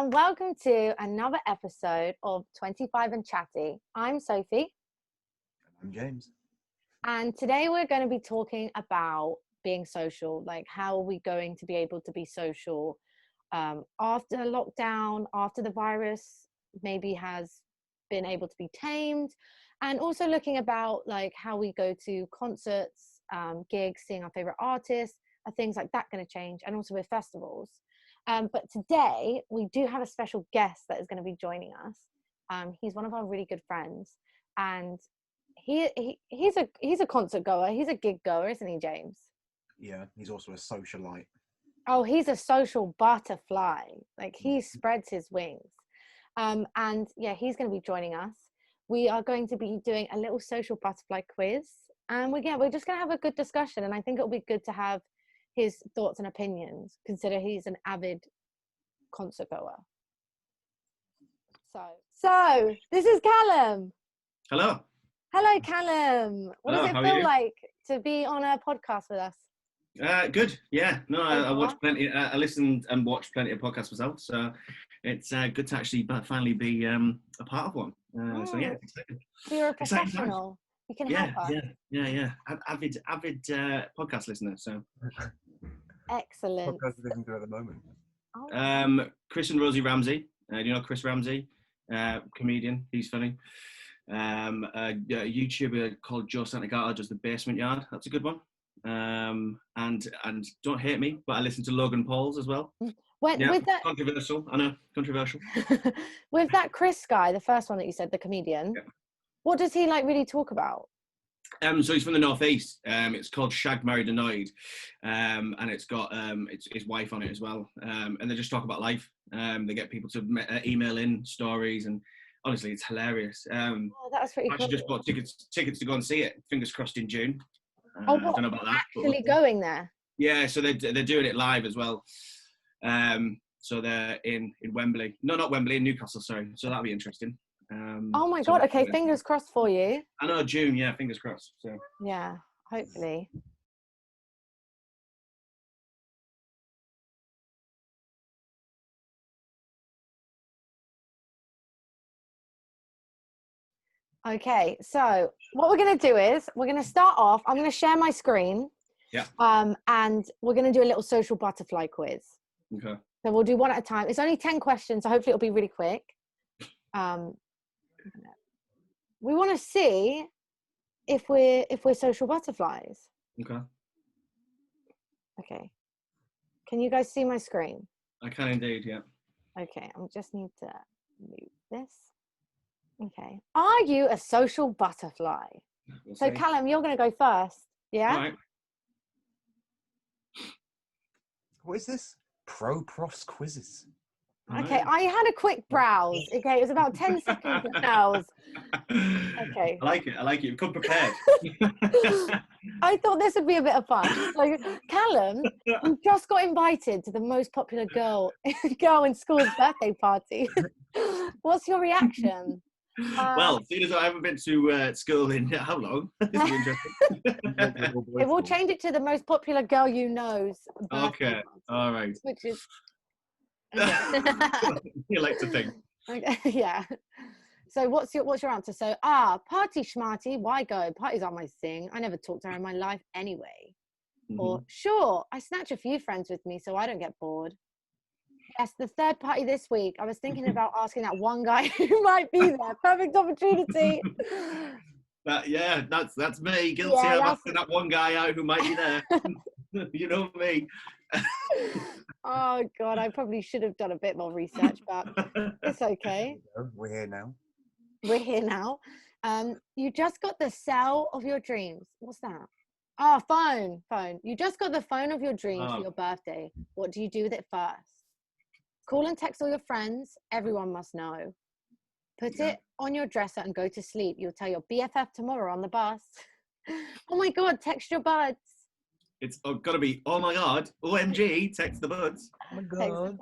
and welcome to another episode of 25 and Chatty. I'm Sophie. I'm James. And today we're going to be talking about being social. Like, how are we going to be able to be social after lockdown, after the virus maybe has been able to be tamed, and also looking about like how we go to concerts, gigs, seeing our favorite artists. Are things like that going to change? And also with festivals. But today we do have a special guest that is going to be joining us. He's one of our really good friends, and he's a concert goer. He's a gig goer, isn't he, James? Yeah, he's also a socialite. Oh, he's a social butterfly. Like, he spreads his wings. And yeah, he's going to be joining us. We are going to be doing a little social butterfly quiz, and we're just going to have a good discussion. And I think it'll be good to have his thoughts and opinions, consider he's an avid concert goer. So this is Callum. Hello, Callum. What does it feel like to be on a podcast with us? Good. Yeah. No, I watched plenty. I listened and watched plenty of podcasts myself, so it's good to actually finally be a part of one. So yeah, it's exciting. So you're a professional. You can help us. Yeah. Avid podcast listener. So excellent. What does it do at the moment? Chris and Rosie Ramsey. Do you know Chris Ramsey? Comedian. He's funny. A YouTuber called Joe Santagato does the Basement Yard. That's a good one. And don't hate me, but I listen to Logan Paul's as well. With that, controversial. I know, controversial. With that Chris guy, the first one that you said, the comedian. Yeah. What does he like really talk about? So he's from the northeast. It's called Shagged, Married, Annoyed, and it's got his wife on it as well. And they just talk about life. They get people to email in stories, and honestly, it's hilarious. That's pretty cool. I actually just bought tickets to go and see it. Fingers crossed in June. I don't know about that. Actually going there? Yeah, so they're doing it live as well. So they're in Wembley. No, not Wembley, in Newcastle, sorry. So that'll be interesting. Oh my God, okay, fingers crossed for you. I know, June, yeah, fingers crossed. So yeah, hopefully. Okay, so what we're going to do is we're going to start off. I'm going to share my screen. Yeah. And we're going to do a little social butterfly quiz. Okay. So we'll do one at a time. It's only 10 questions, so hopefully it'll be really quick. We want to see if we're social butterflies. Okay. Okay. Can you guys see my screen? I can indeed, yeah. Okay, I just need to move this. Okay. Are you a social butterfly? We'll so see. Callum, you're going to go first. Yeah? All right. What is this? Pro-pros quizzes. Okay, I had a quick browse. Okay, it was about 10 seconds of browse. Okay. I like it. You've come prepared. I thought this would be a bit of fun. So, Callum, you just got invited to the most popular girl in school's birthday party. What's your reaction? Well, seeing as I haven't been to school in how long? This is interesting. We'll change it to the most popular girl you know's. Okay, all right. Which is. Okay. You like to think. Okay, yeah. So what's your answer? So party schmarty, why go? Parties aren't my thing. I never talked to her in my life anyway. Mm-hmm. Or sure, I snatch a few friends with me so I don't get bored. Yes, the third party this week. I was thinking about asking that one guy who might be there. Perfect opportunity. That's me. Guilty of asking that one guy out who might be there. You know me. Oh God, I probably should have done a bit more research, but it's okay. We're here now. You just got the cell of your dreams. What's that? Oh, phone. You just got the phone of your dreams for your birthday. What do you do with it first? Call and text all your friends. Everyone must know. Put it on your dresser and go to sleep. You'll tell your BFF tomorrow on the bus. Oh my God, text your buds. It's got to be, oh my God, OMG, text the buds. Oh my God.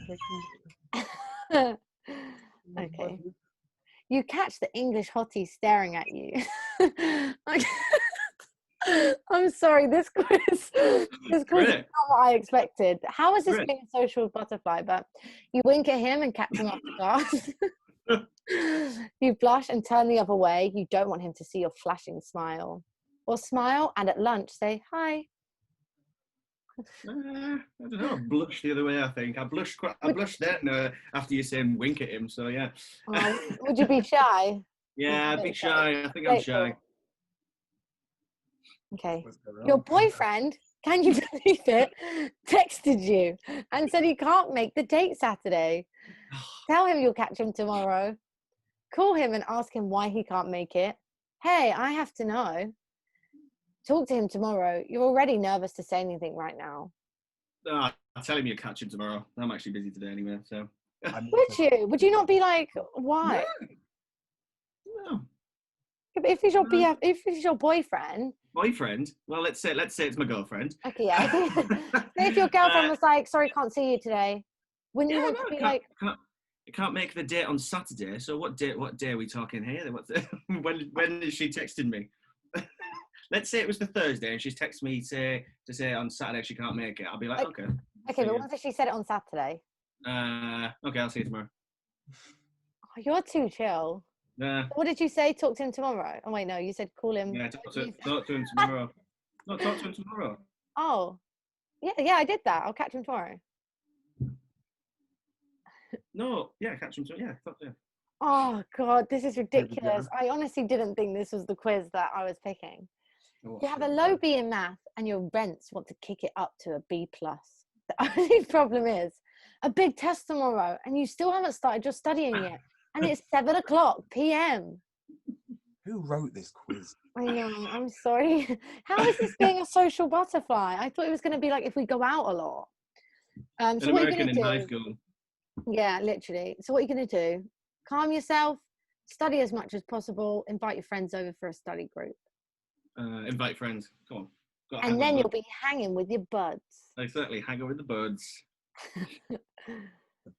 Text the buds. Okay. You catch the English hottie staring at you. I'm sorry, this quiz is Great. not what I expected. How is this Great. being a social butterfly? But you wink at him and catch him off guard. You blush and turn the other way. You don't want him to see your flashing smile. Or smile and at lunch say hi. I don't know. I blushed the other way. I think I blushed. I blushed then after you saying wink at him. So yeah. Would you be shy? Yeah, I'd be shy. I think I'm shy. Okay. What's going on? Your boyfriend, can you believe it, texted you and said he can't make the date Saturday. Tell him you'll catch him tomorrow. Call him and ask him why he can't make it. Hey, I have to know. Talk to him tomorrow. You're already nervous to say anything right now. I'll tell him you're catching tomorrow. I'm actually busy today anyway. So. Would you? Would you not be like, why? No. If he's your BF, if he's your boyfriend. Boyfriend? Well, let's say it's my girlfriend. Okay, yeah. If your girlfriend was like, sorry, can't see you today, wouldn't you want to be like? I can't make the date on Saturday. So what day are we talking here? When is she texting me? Let's say it was the Thursday and she's texted me to say on Saturday she can't make it. I'll be like, okay. Okay, but what if she said it on Saturday? Okay, I'll see you tomorrow. Oh, you're too chill. What did you say? Talk to him tomorrow. Oh wait, no, you said call him. Yeah, talk to him tomorrow. Not talk to him tomorrow. Oh, yeah, I did that. I'll catch him tomorrow. No, yeah, catch him tomorrow. Yeah, talk to him. Oh God, this is ridiculous. I honestly didn't think this was the quiz that I was picking. You have a low B in math and your rents want to kick it up to a B+. The only problem is a big test tomorrow and you still haven't started your studying yet. And it's 7:00 p.m. Who wrote this quiz? I know, I'm sorry. How is this being a social butterfly? I thought it was going to be like if we go out a lot. So An what are you American going to in do? high school. Yeah, literally. So what are you going to do? Calm yourself, study as much as possible, invite your friends over for a study group. Invite friends. Come on. And then you'll be hanging with your buds. Exactly, hang out with the birds. The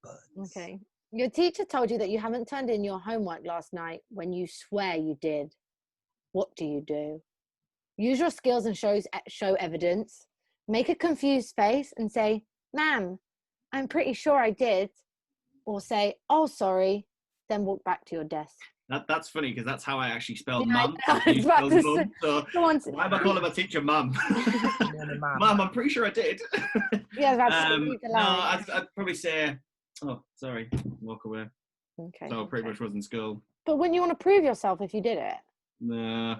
buds. Okay. Your teacher told you that you haven't turned in your homework last night when you swear you did. What do you do? Use your skills and show evidence. Make a confused face and say, "Ma'am, I'm pretty sure I did." Or say, "Oh, sorry." Then walk back to your desk. That's funny because that's how I actually spelled Yeah, mum. I was about to say, So why am I calling my teacher mum? Mum, I'm pretty sure I did. Yeah, that's no, I'd probably say, "Oh, sorry," walk away. Okay. So I pretty much was in school. But wouldn't you want to prove yourself if you did it? Nah.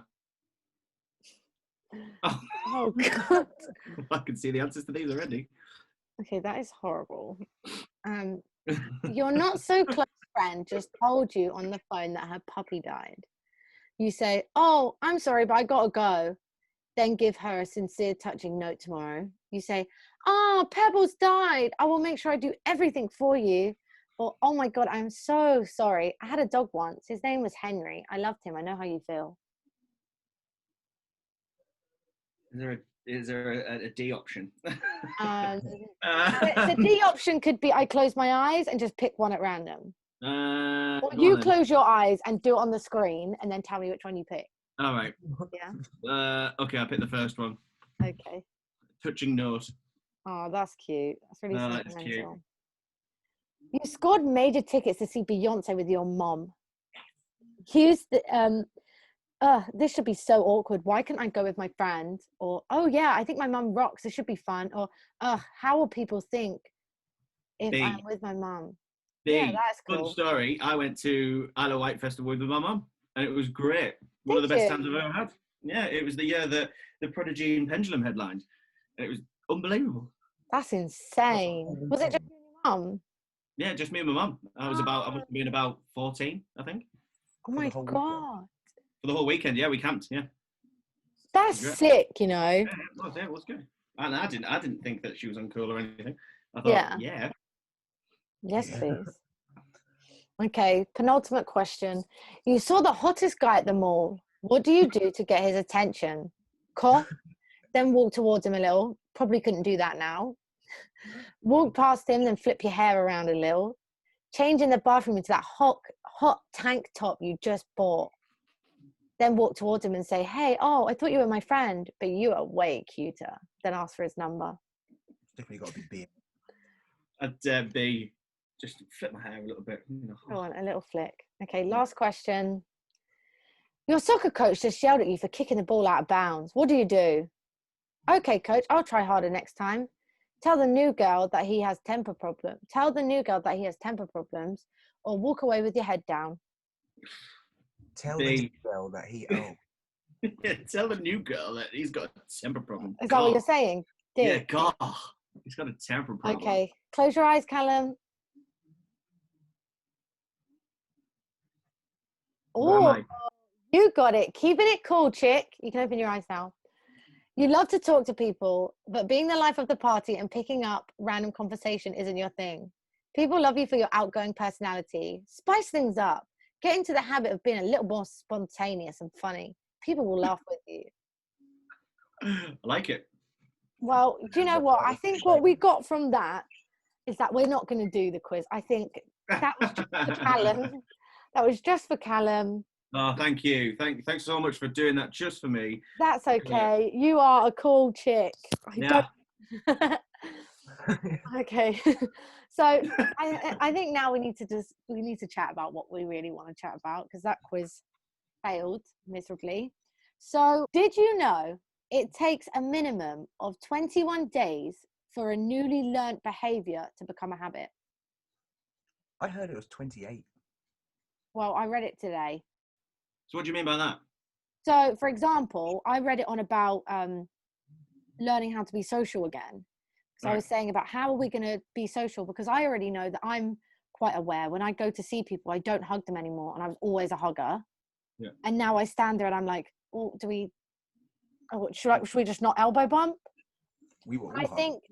Oh God. I can see the answers to these already. Okay, that is horrible. Your not so close friend just told you on the phone that her puppy died. You say, "Oh, I'm sorry, but I gotta go." Then give her a sincere, touching note tomorrow. You say, "Oh, Pebbles died. I will make sure I do everything for you." Or, "Oh my God, I'm so sorry. I had a dog once. His name was Henry. I loved him. I know how you feel." Is there a D option? The D option could be I close my eyes and just pick one at random. Or you close your eyes and do it on the screen and then tell me which one you pick. All right. Yeah. Okay, I picked the first one. Okay. Touching note. Oh, that's cute. That's really That's cute. sentimental. You scored major tickets to see Beyonce with your mom. Use the this should be so awkward. Why can't I go with my friend? Or, "Oh yeah, I think my mum rocks. This should be fun." Or, how will people think if I'm with my mum? Yeah, that's cool. Fun story. I went to Isle of Wight Festival with my mum, and it was great. One of the best times I've ever had. Yeah, it was the year that the Prodigy and Pendulum headlined, and it was unbelievable. That's insane. Was it just you and your mum? Yeah, just me and my mum. I must have been about 14, I think. Oh my God. For the whole weekend, yeah, we camped. Yeah, that's sick. You know. Yeah, it was good. And I didn't think that she was uncool or anything. I thought, yeah. Yes, please. Okay, penultimate question. You saw the hottest guy at the mall. What do you do to get his attention? Cough, then walk towards him a little. Probably couldn't do that now. Walk past him, then flip your hair around a little. Change in the bathroom into that hot tank top you just bought. then walk towards him and say, hey, oh, I thought you were my friend, but you are way cuter. Then ask for his number. Definitely got to be beer. I'd be just flip my hair a little bit. You know. Go on, a little flick. Okay, last question. Your soccer coach just yelled at you for kicking the ball out of bounds. What do? Okay, coach, I'll try harder next time. Tell the new girl that he has temper problems. Or walk away with your head down. Tell the girl that he. Oh, Tell the new girl that he's got a temper problem. Is that what you're saying? Yeah, God. He's got a temper problem. Okay, close your eyes, Callum. Oh, you got it. Keeping it cool, chick. You can open your eyes now. You love to talk to people, but being the life of the party and picking up random conversation isn't your thing. People love you for your outgoing personality. Spice things up. Get into the habit of being a little more spontaneous and funny. People will laugh with you. I like it. Well, do you know what? I think what we got from that is that we're not going to do the quiz. I think that was just for Callum. That was just for Callum. Oh, thank you. Thanks so much for doing that just for me. That's okay. You are a cool chick. Yeah. Okay. So I think now we need to chat about what we really want to chat about, because that quiz failed miserably. So did you know it takes a minimum of 21 days for a newly learnt behaviour to become a habit? I heard it was 28. Well, I read it today. So what do you mean by that? So, for example, I read it on about learning how to be social again. So I was saying about how are we going to be social? Because I already know that I'm quite aware when I go to see people, I don't hug them anymore. And I was always a hugger. Yeah. And now I stand there and I'm like, oh, should we just not elbow bump? We were all I think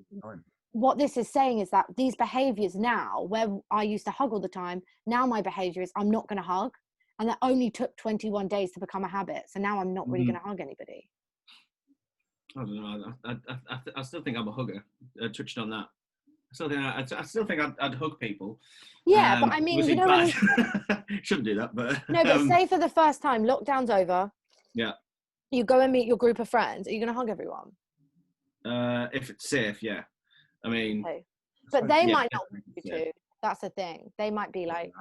what this is saying is that these behaviors now, where I used to hug all the time, now my behavior is I'm not going to hug. And that only took 21 days to become a habit. So now I'm not really going to hug anybody. I don't know. I still think I'm a hugger. Touched on that. I still think I'd hug people. Yeah, but I mean, you know, shouldn't do that. But no, but say for the first time, lockdown's over. Yeah. You go and meet your group of friends. Are you going to hug everyone? If it's safe, yeah. I mean, okay. But they might not want you to. That's the thing. They might be like.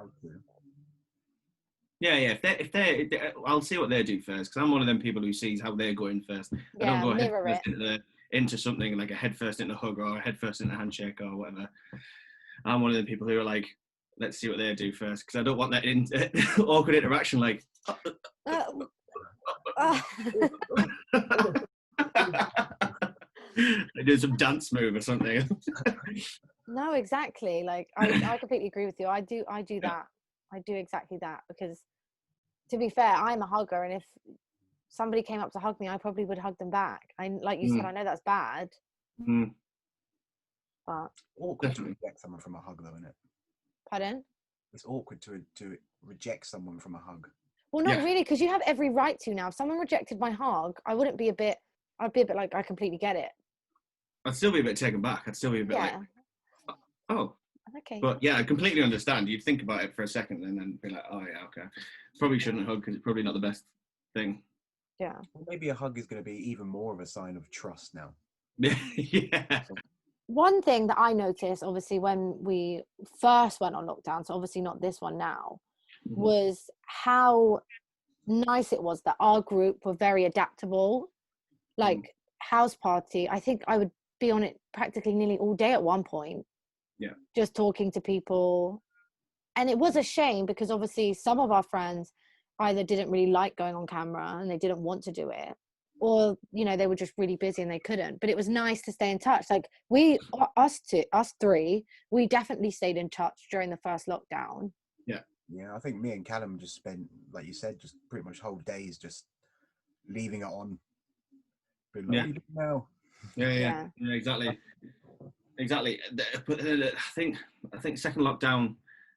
Yeah. If they, I'll see what they do first, because I'm one of them people who sees how they're going first. I don't go head first into something like a head first into a hug or a head first into a handshake or whatever. I'm one of the people who are like, let's see what they do first, because I don't want that awkward interaction. Like, they do some dance move or something. No, exactly. Like I completely agree with you. I do that. I do exactly that, because to be fair, I'm a hugger, and if somebody came up to hug me, I probably would hug them back. Like you said, I know that's bad. But awkward to reject someone from a hug, though, isn't it? Pardon? It's awkward to reject someone from a hug. Well, not really, because you have every right to now. If someone rejected my hug, I'd be a bit like, I completely get it. I'd still be a bit taken back. I'd still be a bit like, oh. Okay. But yeah, I completely understand. You'd think about it for a second and then be like, oh yeah, okay. Probably shouldn't hug because it's probably not the best thing. Yeah. Well, maybe a hug is going to be even more of a sign of trust now. Yeah. One thing that I noticed, obviously, when we first went on lockdown, so obviously not this one now, was how nice it was that our group were very adaptable. Like house party, I think I would be on it practically nearly all day at one point. Yeah. Just talking to people. And it was a shame because obviously some of our friends either didn't really like going on camera and they didn't want to do it, or, you know, they were just really busy and they couldn't. But it was nice to stay in touch. Like us three, we definitely stayed in touch during the first lockdown. Yeah, I think me and Callum just spent, like you said, just pretty much whole days just leaving it on. Being like, what are you doing now? Yeah, exactly. But I think second lockdown.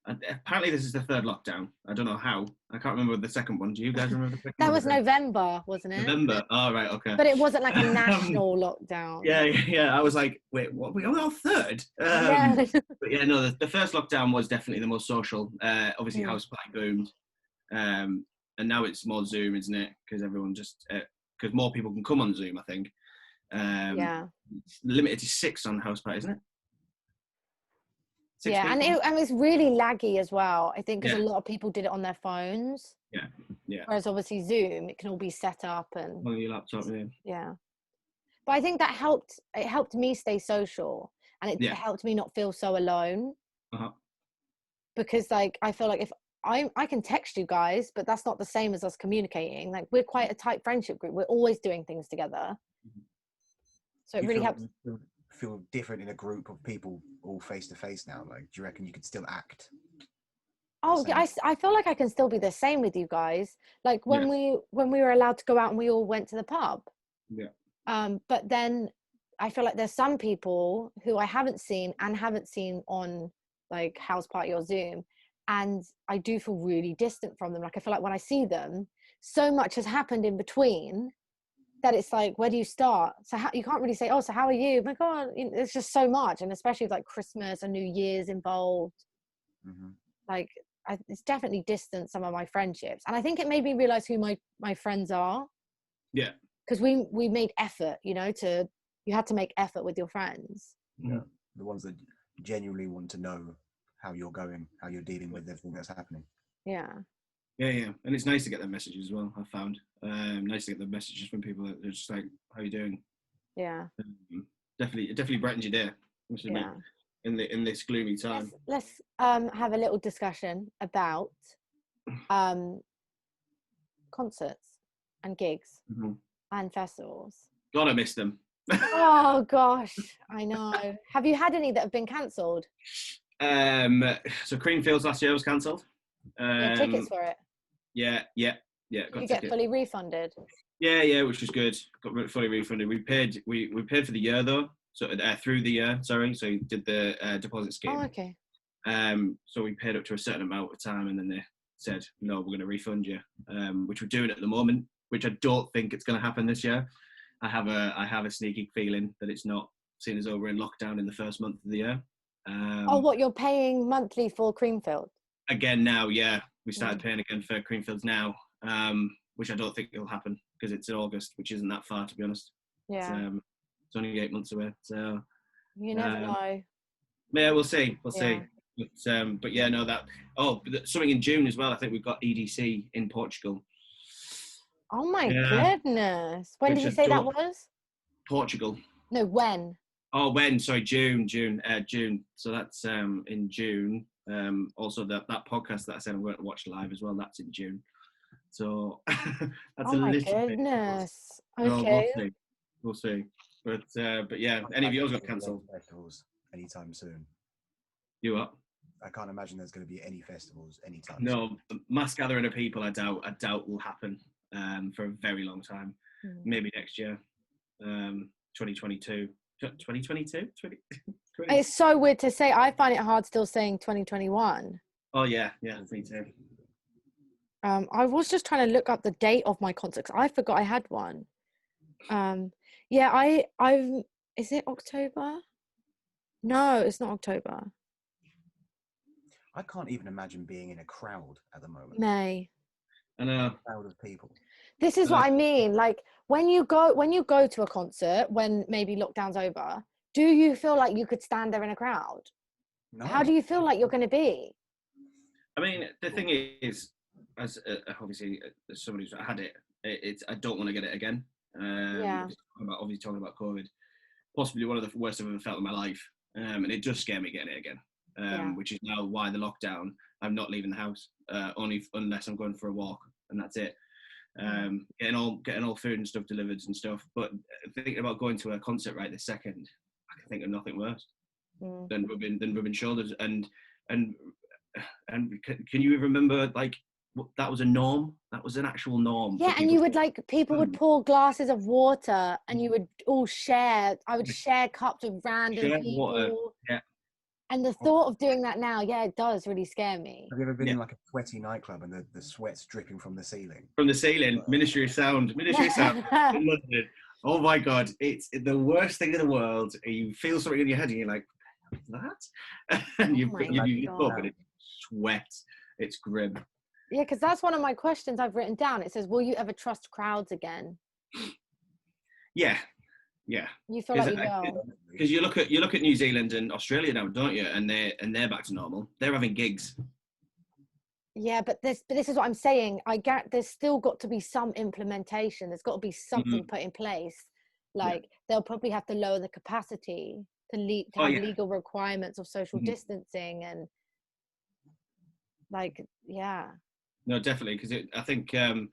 Apparently, this is the third lockdown. I don't know how. I can't remember the second one. Do you guys remember the second one? That was November, wasn't it? November. Oh, right, okay. But it wasn't like a national lockdown. Yeah. I was like, wait, what? We are our third? But yeah, no, the first lockdown was definitely the most social. Obviously, house party boomed. and now it's more Zoom, isn't it? Because everyone just because more people can come on Zoom, I think. It's limited to 6 on house party, isn't it? 6 Yeah, and people? it's really laggy as well. I think because Yeah. a lot of people did it on their phones. Yeah. Whereas obviously Zoom, it can all be set up and On your laptop, yeah. yeah. But I think that helped. It helped me stay social, and it Yeah. helped me not feel so alone. Uh-huh. Because like I feel like if I can text you guys, but that's not the same as us communicating. Like we're quite a tight friendship group. We're always doing things together. So it You really helps. feel different in a group of people all face to face now. Like, do you reckon you could still act? Oh, same? yeah, I feel like I can still be the same with you guys. Like when we were allowed to go out and we all went to the pub. Yeah. But then I feel like there's some people who I haven't seen on like house party or Zoom, and I do feel really distant from them. Like I feel like when I see them, so much has happened in between that it's like, where do you start? So you can't really say, oh, so how are you? My God, it's just so much, and especially with like Christmas and New Year's involved. Mm-hmm. Like it's definitely distanced some of my friendships, and I think it made me realize who my friends are. Yeah. Because we made effort, you had to make effort with your friends. Yeah, the ones that genuinely want to know how you're going, how you're dealing with everything that's happening. Yeah. Yeah, and it's nice to get the messages as well. I found nice to get the messages from people that are just like, "How you doing?" Yeah. It definitely brightens your day. Yeah. In this gloomy time. Let's have a little discussion about concerts and gigs and festivals. God, I miss them. Oh gosh, I know. Have you had any that have been cancelled? So Creamfields last year was cancelled. Tickets for it? Yeah. Did you get fully refunded? Yeah, which was good. Got fully refunded. We paid for the year though, so through the year. Sorry, so you did the deposit scheme. Oh, okay. So we paid up to a certain amount of time, and then they said, no, we're going to refund you, which we're doing at the moment. Which I don't think it's going to happen this year. I have a sneaky feeling that it's not, seeing as though we're in lockdown in the first month of the year. What, you're paying monthly for Creamfield? Again now, yeah. We started paying again for Creamfields now, which I don't think will happen because it's in August, which isn't that far, to be honest. Yeah. It's only 8 months away. So you never know. Yeah, we'll see. Yeah. But yeah, no, something in June as well. I think we've got EDC in Portugal. Oh my goodness. When did you say that was? Portugal. No, when? Oh, when? Sorry, June. So that's in June. Also, that podcast that I said I'm going to watch live as well, that's in June. So that's a little goodness. Bit. Okay. No, we'll see. But yeah, any of yours got cancelled? Festivals anytime soon. You what? I can't imagine there's going to be any festivals anytime soon. No, mass gathering of people, I doubt will happen for a very long time. Maybe next year, 2022. 2022? It's so weird to say. I find it hard still saying 2021. Oh yeah, me too. I was just trying to look up the date of my concert. I forgot I had one. Yeah, I've. Is it October? No, it's not October. I can't even imagine being in a crowd at the moment. May. I know. A crowd of people. This is what I mean. Like when you go to a concert, when maybe lockdown's over, do you feel like you could stand there in a crowd? No. How do you feel like you're going to be? I mean, the thing is, as obviously as somebody who's had it, I don't want to get it again. Obviously talking about COVID, possibly one of the worst I've ever felt in my life, and it does scare me getting it again. Which is now why the lockdown. I'm not leaving the house, only unless I'm going for a walk, and that's it. Getting all food and stuff delivered and stuff. But thinking about going to a concert right this second, I can think of nothing worse than rubbing shoulders. And can you remember like that was a norm? That was an actual norm. Yeah, and you would people would pour glasses of water, and you would all share. I would share cups with random people. Water. Yeah. And the thought of doing that now, it does really scare me. Have you ever been in like a sweaty nightclub and the sweat's dripping from the ceiling? From the ceiling, Ministry of Sound in London. Oh my God, it's the worst thing in the world. You feel something in your head and you're like, what's that? And you look up and it's sweat. It's grim. Yeah, because that's one of my questions I've written down. It says, will you ever trust crowds again? Yeah. You feel like you will? Because you look at New Zealand and Australia now, don't you? And they're back to normal. They're having gigs. Yeah, but this is what I'm saying. I get there's still got to be some implementation. There's got to be something put in place. Like they'll probably have to lower the capacity to have legal requirements of social distancing and like, yeah. No, definitely, because I think because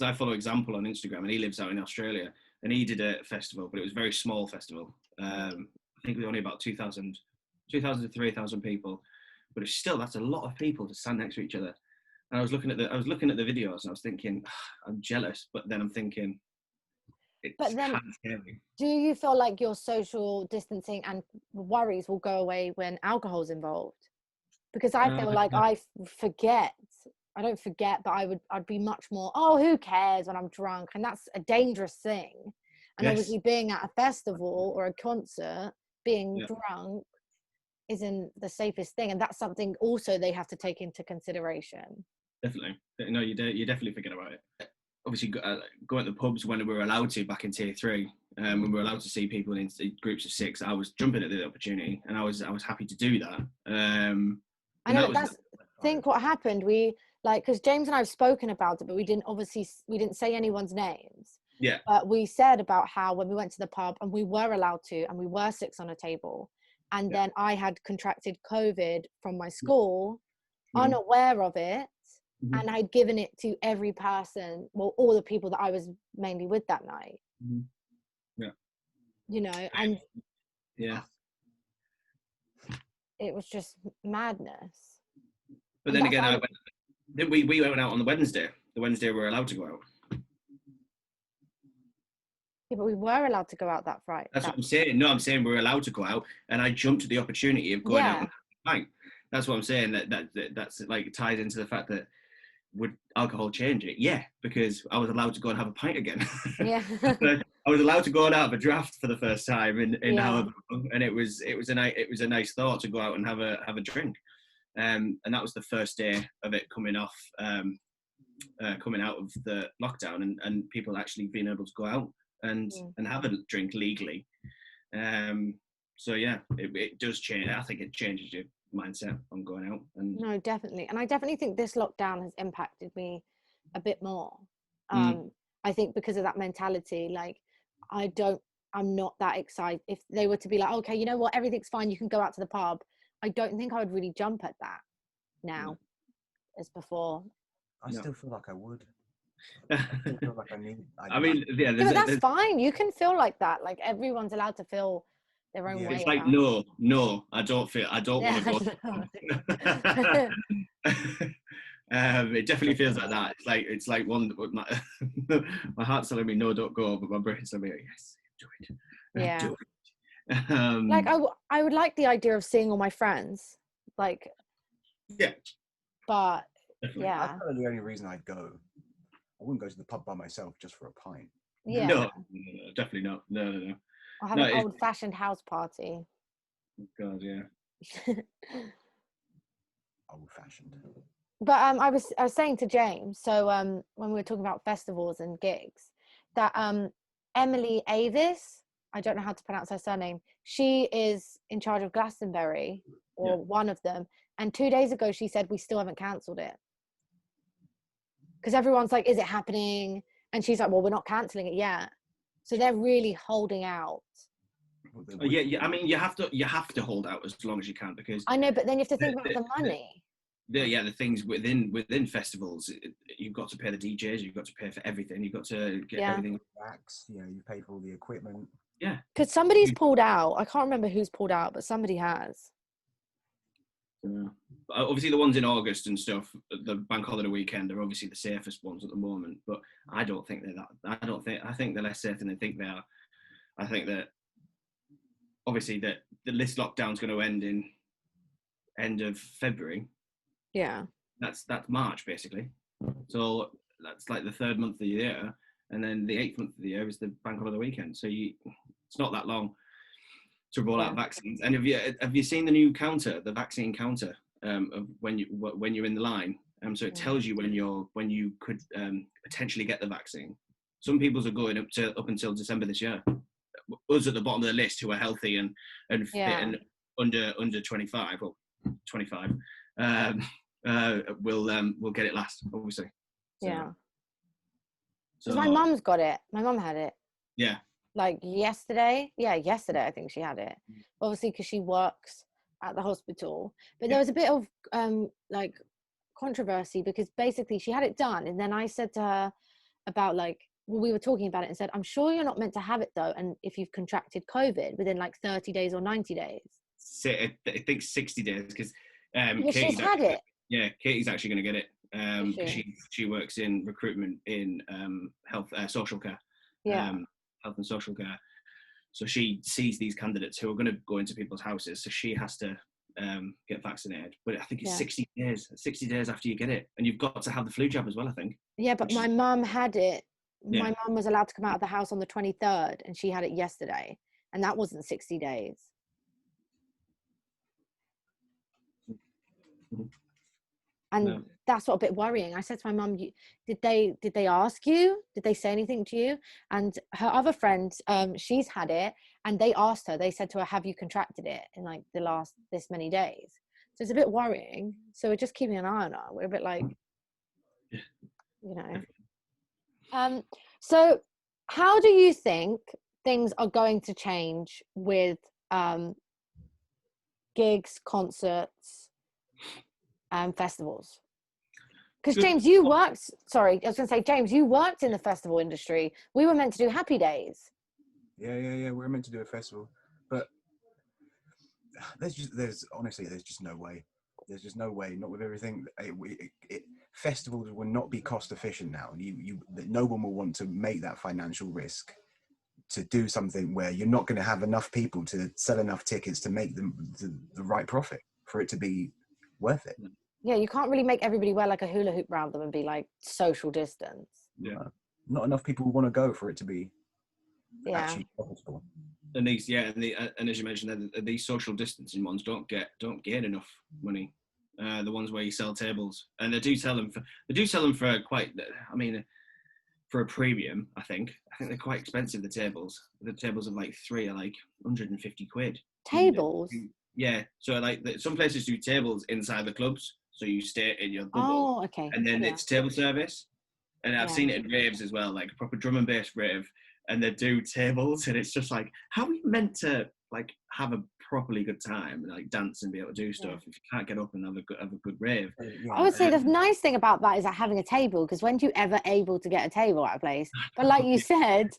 I follow Example on Instagram and he lives out in Australia and he did a festival, but it was a very small festival. I think it was only about 2,000 to 3,000 people, but it's still, that's a lot of people to stand next to each other. And I was looking at the videos and I was thinking, I'm jealous, but then I'm thinking, it's kind of scary. Do you feel like your social distancing and worries will go away when alcohol's involved? Because I feel like I don't forget, but I'd be much more, oh, who cares when I'm drunk? And that's a dangerous thing. And obviously being at a festival or a concert, being drunk isn't the safest thing. And that's something also they have to take into consideration. Definitely. No, you definitely forget about it. Obviously, going to the pubs when we were allowed to back in Tier 3, when we were allowed to see people in groups of 6, I was jumping at the opportunity and I was happy to do that. I know, think what happened. We because James and I have spoken about it, but we didn't say anyone's names. Yeah. But we said about how when we went to the pub and we were allowed to, and we were 6 on a table, and then I had contracted COVID from my school, unaware of it, and I'd given it to every person, well, all the people that I was mainly with that night. Yeah. You know, and yeah, it was just madness. But then again, we went out on the Wednesday. The Wednesday we were allowed to go out. Yeah, but we were allowed to go out that Friday. That's what I'm saying. No, I'm saying we were allowed to go out, and I jumped at the opportunity of going out and having a pint. That's what I'm saying. That's like tied into the fact that would alcohol change it? Yeah, because I was allowed to go and have a pint again. Yeah. I was allowed to go and have a draft for the first time in however long, and it was a nice thought to go out and have a drink. And that was the first day of it coming out of the lockdown and people actually being able to go out and have a drink legally. So yeah, it does change. I think it changes your mindset on going out. And no, definitely. And I definitely think this lockdown has impacted me a bit more. I think because of that mentality, like I'm not that excited. If they were to be like, okay, you know what, everything's fine, you can go out to the pub, I don't think I would really jump at that now as before. I still feel like I would. I feel like I need. But that's fine. You can feel like that. Like everyone's allowed to feel their own way. It's like no, I don't want to go. It definitely feels like that. It's like one. My heart's telling me no, don't go, but my brain's telling me yes, do it. Yeah. Do it. Like I would like the idea of seeing all my friends. Like. Yeah. But definitely. yeah. That's probably the only reason I'd go. I wouldn't go to the pub by myself just for a pint. Yeah. No, definitely not. No. I'll have an old-fashioned house party. God, yeah. Old-fashioned. But I was saying to James, so when we were talking about festivals and gigs, that Emily Avis, I don't know how to pronounce her surname, she is in charge of Glastonbury, or one of them. And 2 days ago, she said, we still haven't cancelled it. Because everyone's like, is it happening? And she's like, well, we're not cancelling it yet. So they're really holding out. Yeah. I mean, you have to hold out as long as you can, because I know, but then you have to think about the money. The things within festivals, you've got to pay the DJs, you've got to pay for everything, you've got to get everything. Racks, you pay for all the equipment. Yeah. Because somebody's pulled out. I can't remember who's pulled out, but somebody has. Obviously the ones in August and stuff, the bank holiday weekend, are obviously the safest ones at the moment, but I don't think they're that. I think they're less safe than they think they are. I think that obviously that this lockdown's going to end in end of February. Yeah. That's March basically. So that's like the 3rd month of the year, and then the 8th month of the year is the bank holiday weekend. So it's not that long to roll out vaccines. And have you seen the new counter, the vaccine counter, of when you're in the line? So it tells you when you could potentially get the vaccine. Some people's are going up until December this year. Us at the bottom of the list who are healthy and fit and under 25 or 25 will get it last, obviously. So, yeah. Because my mum's got it. My mum had it. Yeah. Like yesterday. Yeah, yesterday I think she had it. Obviously because she works at the hospital. But there was a bit of like controversy because basically she had it done, and then I said to her about like, well, we were talking about it and said, I'm sure you're not meant to have it though, and if you've contracted COVID within like 30 days or 90 days. I think 60 days because she's had it. Yeah, Katie's actually going to get it. She works in recruitment in health social care. Health and social care. So she sees these candidates who are going to go into people's houses. So she has to get vaccinated. But I think it's 60 days. 60 days after you get it, and you've got to have the flu jab as well, I think. Yeah, but my mum had it. My mum was allowed to come out of the house on the 23rd, and she had it yesterday, and that wasn't 60 days. And that's what a bit worrying. I said to my mum, did they ask you? Did they say anything to you? And her other friend, she's had it, and they asked her, they said to her, have you contracted it in like the last this many days? So it's a bit worrying. So we're just keeping an eye on her. We're a bit like, you know. So how do you think things are going to change with gigs, concerts, festivals? Because James, you worked, James, you worked in the festival industry. We were meant to do Happy Days. Yeah. We were meant to do a festival, but there's honestly just no way. There's just no way. Not with everything. Festivals will not be cost efficient now. No one will want to make that financial risk to do something where you're not going to have enough people to sell enough tickets to make them the right profit for it to be worth it. Yeah, you can't really make everybody wear like a hula hoop around them and be like social distance. Yeah, not enough people want to go for it to be actually profitable. And these, and as you mentioned, these social distancing ones don't gain enough money. The ones where you sell tables, and they do sell them for quite. I mean, for a premium, I think they're quite expensive. The tables of like 3 are like 150 quid. Tables. Yeah, so like some places do tables inside the clubs, so you stay in your bubble. Oh, okay. And then it's table service, and I've seen it in raves as well, like a proper drum and bass rave, and they do tables, and it's just like, how are you meant to like have a properly good time and like dance and be able to do stuff if you can't get up and have a good rave? I would say the nice thing about that is that having a table, because when do you ever able to get a table at a place? But like you said,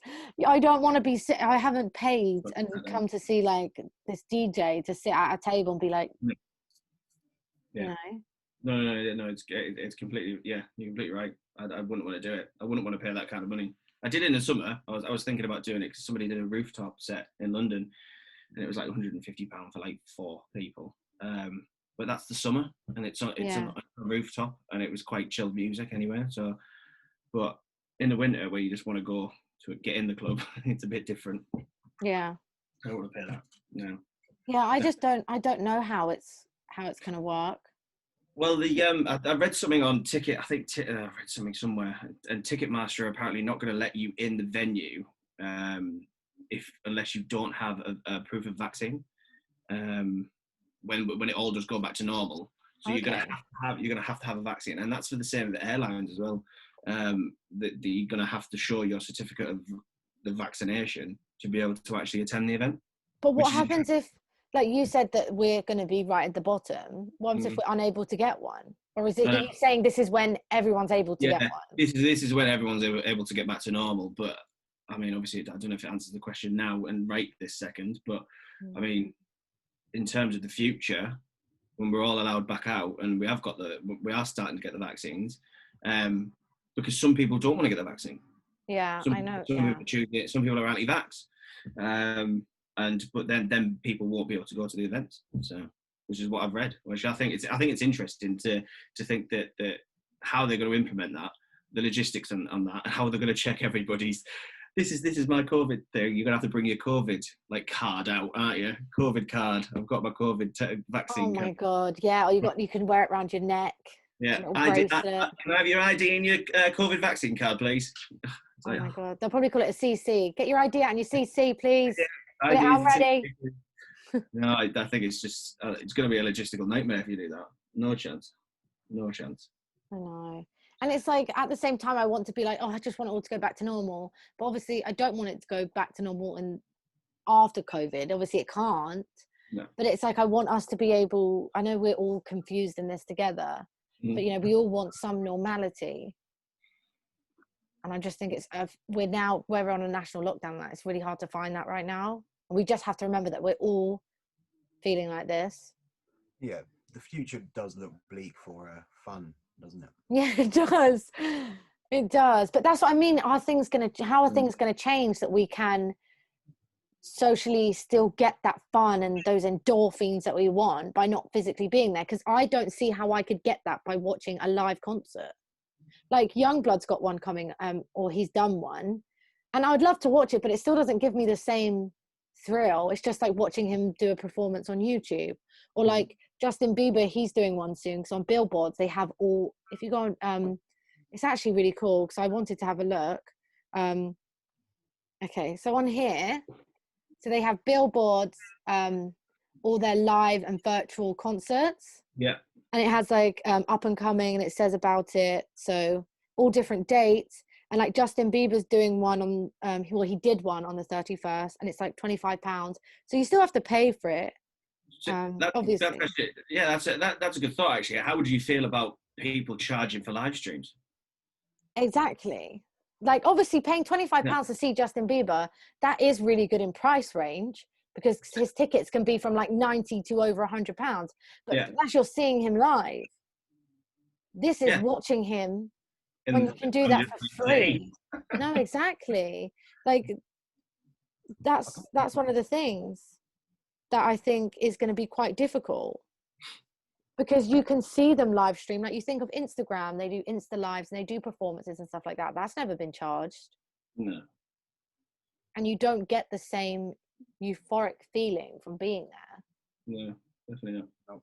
I don't want to be I haven't paid and come to see like this DJ to sit at a table and be like, you know. No, it's completely, you're completely right. I wouldn't want to do it. I wouldn't want to pay that kind of money. I did it in the summer. I was thinking about doing it because somebody did a rooftop set in London, and it was like £150 for like 4 people. But that's the summer, and it's on a rooftop, and it was quite chilled music anyway. So, but in the winter where you just want to go to get in the club, it's a bit different. Yeah. I don't want to pay that. No. Yeah, I don't know how it's going to work. Well, I read something on Ticket. I think I read something somewhere, and Ticketmaster are apparently not going to let you in the venue unless you don't have a proof of vaccine. When it all does go back to normal, so you're going to have to have a vaccine, and that's for the same with the airlines as well. That you're going to have to show your certificate of the vaccination to be able to actually attend the event. But what happens if? Like you said that we're going to be right at the bottom. What if we're unable to get one? Or is it you saying this is when everyone's able to get one? This is when everyone's able to get back to normal. But I mean, obviously, I don't know if it answers the question now and right this second. But I mean, in terms of the future, when we're all allowed back out and we are starting to get the vaccines, because some people don't want to get the vaccine. Yeah, I know. Some people are anti-vax. But then people won't be able to go to the events. So, which is what I've read. Which I think it's interesting to think that how they're going to implement that, the logistics on that, and how they're going to check everybody's. This is my COVID thing. You're going to have to bring your COVID card out, aren't you? COVID card. I've got my COVID vaccine. Oh my God! Yeah, or you can wear it around your neck. Yeah. little ID, bracelet. can I have your ID and your COVID vaccine card, please? It's Oh like, my god, they'll probably call it a CC. Get your ID out and your CC, please. yeah, Get it out IDs. ready. No, I think it's just it's going to be a logistical nightmare if you do that. No chance. No chance. I know. And it's like at the same time, I want to be like, oh, I just want it all to go back to normal. But obviously, I don't want it to go back to normal and after COVID. Obviously, it can't. No. But it's like I want us to be able. I know we're all confused in this together, but we all want some normality. And I just think it's we're on a national lockdown. That it's really hard to find that right now. And we just have to remember that we're all feeling like this. Yeah, the future does look bleak for fun, doesn't it? Yeah, it does. It does. But that's what I mean. How are things going to change that we can socially still get that fun and those endorphins that we want by not physically being there? Because I don't see how I could get that by watching a live concert. Like Youngblood's got one coming, or he's done one, and I would love to watch it, but it still doesn't give me the same thrill. It's just like watching him do a performance on YouTube, or like Justin Bieber, he's doing one soon. Because on billboards they have all. If you go on, it's actually really cool. Because I wanted to have a look. Okay, so on here, so they have billboards, all their live and virtual concerts. Yeah. And it has like up and coming, and it says about it. So all different dates. And like Justin Bieber's doing one on, he did one on the 31st, and it's like £25. So you still have to pay for it. Obviously. That's a good thought, actually. How would you feel about people charging for live streams? Exactly. Like obviously paying £25 to see Justin Bieber, that is really good in price range, because his tickets can be from like 90 to over £100. But that's you're seeing him live. This is watching him when you can do that for free. No, exactly. Like that's one of the things that I think is going to be quite difficult, because you can see them live stream. Like you think of Instagram, they do Insta lives and they do performances and stuff like that. That's never been charged. No. And you don't get the same euphoric feeling from being there. No, definitely not. No.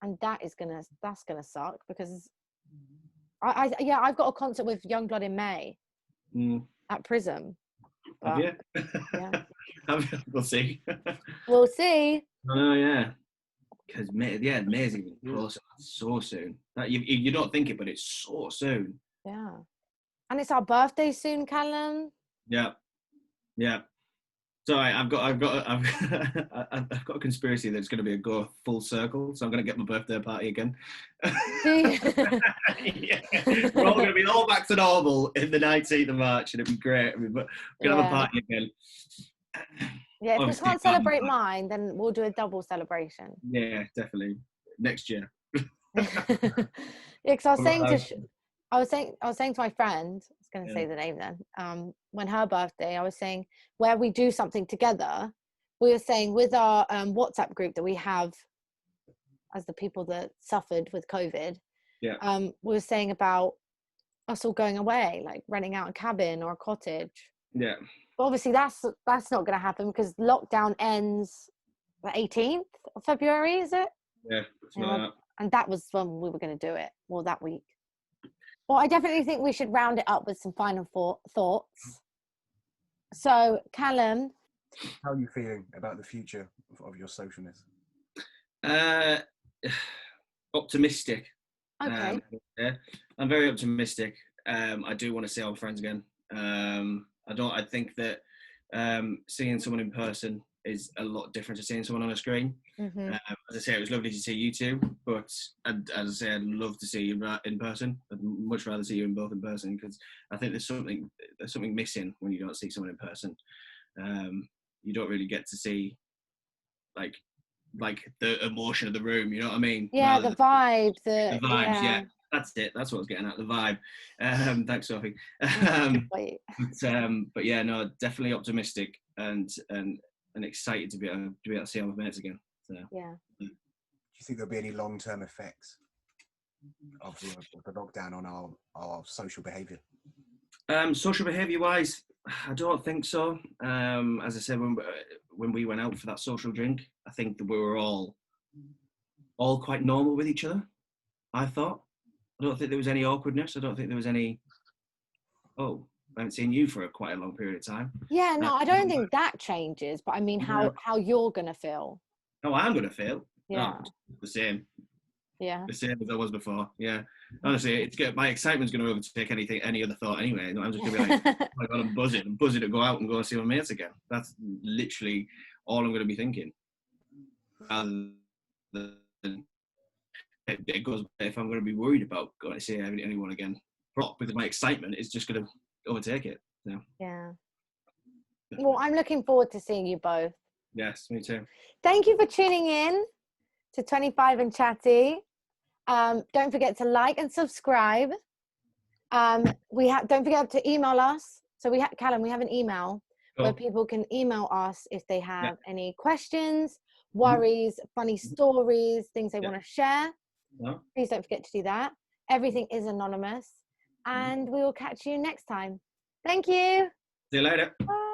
And that's gonna suck, because I've got a concert with Youngblood in May at Prism. Have you? Yeah. We'll see. We'll see. Oh yeah, because May's even closer. So soon. You don't think it, but it's so soon. Yeah, and it's our birthday soon, Callum. Yeah. So I've got a conspiracy that's going to go full circle. So I'm going to get my birthday party again. Yeah. We're all going to be all back to normal in the 19th of March, and it'll be great. We're going to have a party again. Yeah, if we can't celebrate mine, then we'll do a double celebration. Yeah, definitely next year. Yeah, because I was saying to my friend, I was going to say the name then, when her birthday, I was saying where we do something together, we were saying with our WhatsApp group that we have as the people that suffered with COVID, we were saying about us all going away, like renting out a cabin or a cottage. Yeah. But obviously that's not going to happen, because lockdown ends the 18th of February, is it? Yeah. And that was when we were going to do it, or that week. Well, I definitely think we should round it up with some final thoughts. So, Callum, how are you feeling about the future of your socialness? Optimistic. Okay. I'm very optimistic. I do want to see our friends again. I think that seeing someone in person is a lot different to seeing someone on a screen. Mm-hmm. As I say, it was lovely to see you two, but as I say, I'd love to see you in person. I'd much rather see you both in person, because I think there's something missing when you don't see someone in person. You don't really get to see like the emotion of the room, you know what I mean? Yeah, the vibe, the vibes, yeah. That's it. That's what I was getting at, the vibe. Thanks, Sophie. But yeah, no, definitely optimistic and excited to be able to see our mates again. So, yeah. Do you think there'll be any long-term effects of the lockdown on our social behaviour? Social behaviour-wise, I don't think so. As I said, when we went out for that social drink, I think that we were all quite normal with each other. I thought. I don't think there was any awkwardness. I don't think there was any, oh, I haven't seen you for quite a long period of time. Yeah, no, I don't think that changes, but I mean No. how you're gonna feel. Oh, I'm going to fail. Yeah. Oh, the same. Yeah. The same as I was before. Yeah. Honestly, my excitement's going to overtake any other thought anyway. I'm just going to be like, oh my God, I'm buzzing to go out and go and see my mates again. That's literally all I'm going to be thinking. Rather than it goes, if I'm going to be worried about going to see anyone again, because my excitement is just going to overtake it. So, Yeah. Well, I'm looking forward to seeing you both. yes, me too. Thank you for tuning in to 25 and Chatty. Don't forget to like and subscribe. Don't forget to email us. So Callum, we have an email where people can email us if they have any questions, worries, funny stories, things they want to share. Please don't forget to do that. Everything is anonymous, and we will catch you next time. Thank you. See you later. Bye.